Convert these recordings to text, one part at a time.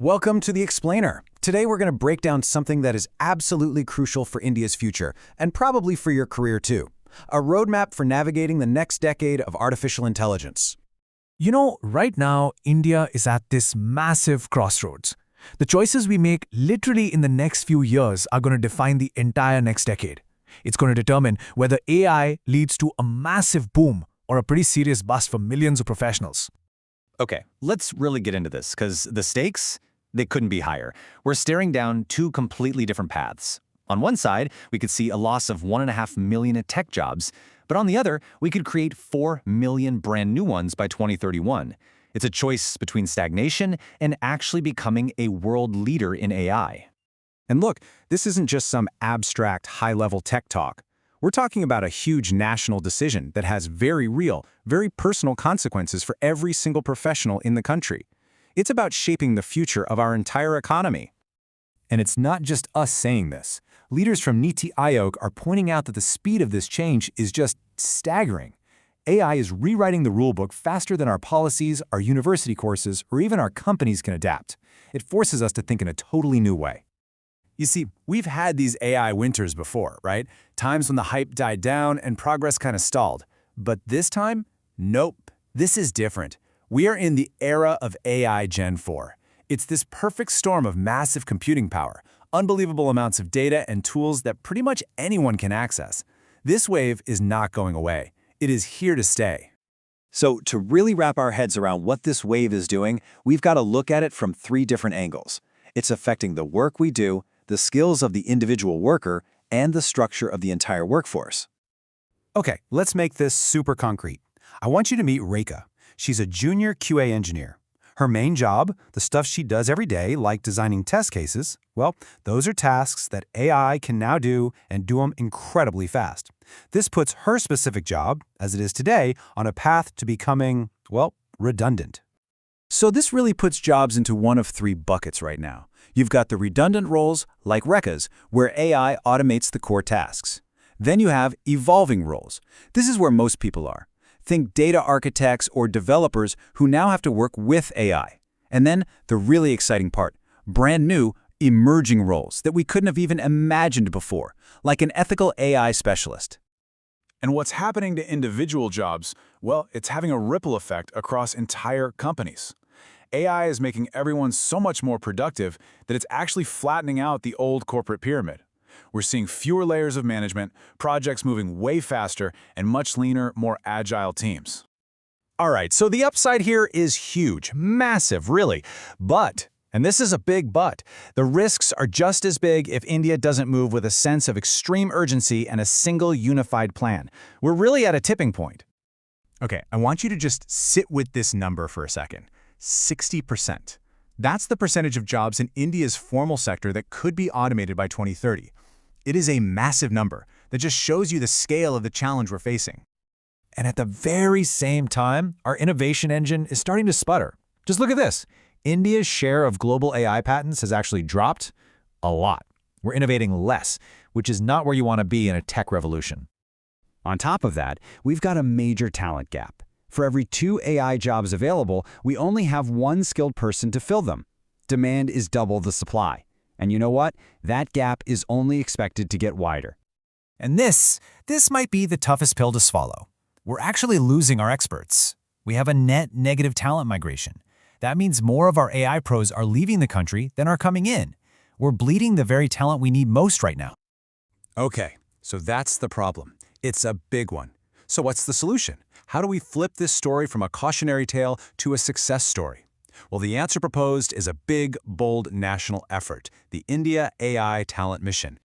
Welcome to The Explainer. Today we're going to break down something that is absolutely crucial for India's future, and probably for your career too. A roadmap for navigating the next decade of artificial intelligence. Right now, India is at this massive crossroads. The choices we make literally in the next few years are going to define the entire next decade. It's going to determine whether AI leads to a massive boom or a pretty serious bust for millions of professionals. Okay, let's really get into this, because the stakes, they couldn't be higher. We're staring down two completely different paths. On one side, we could see a loss of 1.5 million tech jobs, but on the other, we could create 4 million brand new ones by 2031. It's a choice between stagnation and actually becoming a world leader in AI. And look, this isn't just some abstract, high-level tech talk. We're talking about a huge national decision that has very real, very personal consequences for every single professional in the country. It's about shaping the future of our entire economy. And it's not just us saying this. Leaders from Niti Aayog are pointing out that the speed of this change is just staggering. AI is rewriting the rulebook faster than our policies, our university courses, or even our companies can adapt. It forces us to think in a totally new way. You see, we've had these AI winters before, right? Times when the hype died down and progress kind of stalled. But this time, nope. This is different. We are in the era of AI Gen 4. It's this perfect storm of massive computing power, unbelievable amounts of data and tools that pretty much anyone can access. This wave is not going away. It is here to stay. So to really wrap our heads around what this wave is doing, we've got to look at it from 3 different angles. It's affecting the work we do, the skills of the individual worker, and the structure of the entire workforce. Okay, let's make this super concrete. I want you to meet Rekha. She's a junior QA engineer. Her main job, the stuff she does every day, like designing test cases, well, those are tasks that AI can now do and do them incredibly fast. This puts her specific job, as it is today, on a path to becoming, well, redundant. So this really puts jobs into one of 3 buckets right now. You've got the redundant roles, like Rekha's, where AI automates the core tasks. Then you have evolving roles. This is where most people are. Think data architects or developers who now have to work with AI. And then the really exciting part, brand new, emerging roles that we couldn't have even imagined before, like an ethical AI specialist. And what's happening to individual jobs? Well, it's having a ripple effect across entire companies. AI is making everyone so much more productive that it's actually flattening out the old corporate pyramid. We're seeing fewer layers of management, projects moving way faster, and much leaner, more agile teams. All right, so the upside here is huge, massive, really. But, and this is a big but, the risks are just as big if India doesn't move with a sense of extreme urgency and a single unified plan. We're really at a tipping point. Okay, I want you to just sit with this number for a second. 60%. That's the percentage of jobs in India's formal sector that could be automated by 2030. It is a massive number that just shows you the scale of the challenge we're facing. And at the very same time, our innovation engine is starting to sputter. Just look at this. India's share of global AI patents has actually dropped a lot. We're innovating less, which is not where you want to be in a tech revolution. On top of that, we've got a major talent gap. For every 2 AI jobs available, we only have 1 skilled person to fill them. Demand is double the supply. And you know what? That gap is only expected to get wider. And this might be the toughest pill to swallow. We're actually losing our experts. We have a net negative talent migration. That means more of our AI pros are leaving the country than are coming in. We're bleeding the very talent we need most right now. Okay, so that's the problem. It's a big one. So what's the solution? How do we flip this story from a cautionary tale to a success story? Well, the answer proposed is a big, bold national effort, the India AI Talent Mission.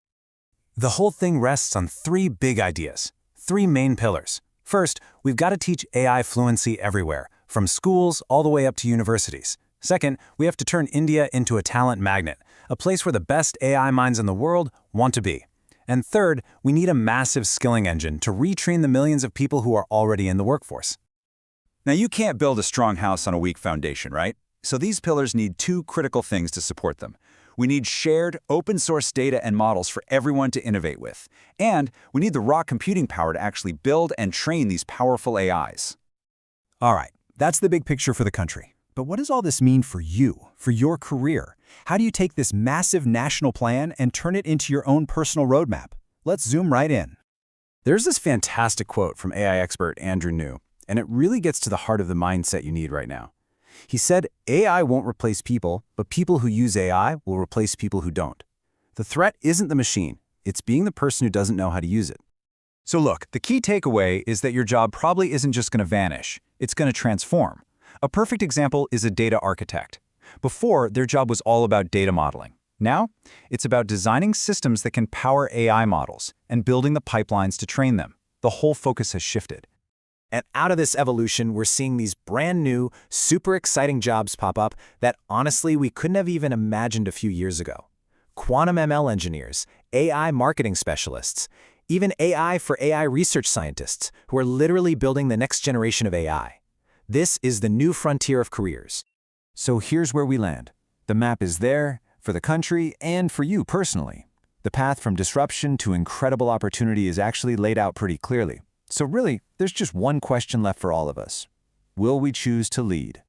The whole thing rests on 3 big ideas, 3 main pillars. First, we've got to teach AI fluency everywhere, from schools all the way up to universities. Second, we have to turn India into a talent magnet, a place where the best AI minds in the world want to be. And third, we need a massive skilling engine to retrain the millions of people who are already in the workforce. Now, you can't build a strong house on a weak foundation, right? So these pillars need 2 critical things to support them. We need shared, open-source data and models for everyone to innovate with. And we need the raw computing power to actually build and train these powerful AIs. All right, that's the big picture for the country. But what does all this mean for you, for your career? How do you take this massive national plan and turn it into your own personal roadmap? Let's zoom right in. There's this fantastic quote from AI expert Andrew New, and it really gets to the heart of the mindset you need right now. He said, AI won't replace people, but people who use AI will replace people who don't. The threat isn't the machine, it's being the person who doesn't know how to use it. So look, the key takeaway is that your job probably isn't just going to vanish, it's going to transform. A perfect example is a data architect. Before, their job was all about data modeling. Now, it's about designing systems that can power AI models and building the pipelines to train them. The whole focus has shifted. And out of this evolution, we're seeing these brand new, super exciting jobs pop up that honestly we couldn't have even imagined a few years ago. Quantum ML engineers, AI marketing specialists, even AI for AI research scientists who are literally building the next generation of AI. This is the new frontier of careers. So here's where we land. The map is there, for the country and for you personally. The path from disruption to incredible opportunity is actually laid out pretty clearly. So really, there's just one question left for all of us. Will we choose to lead?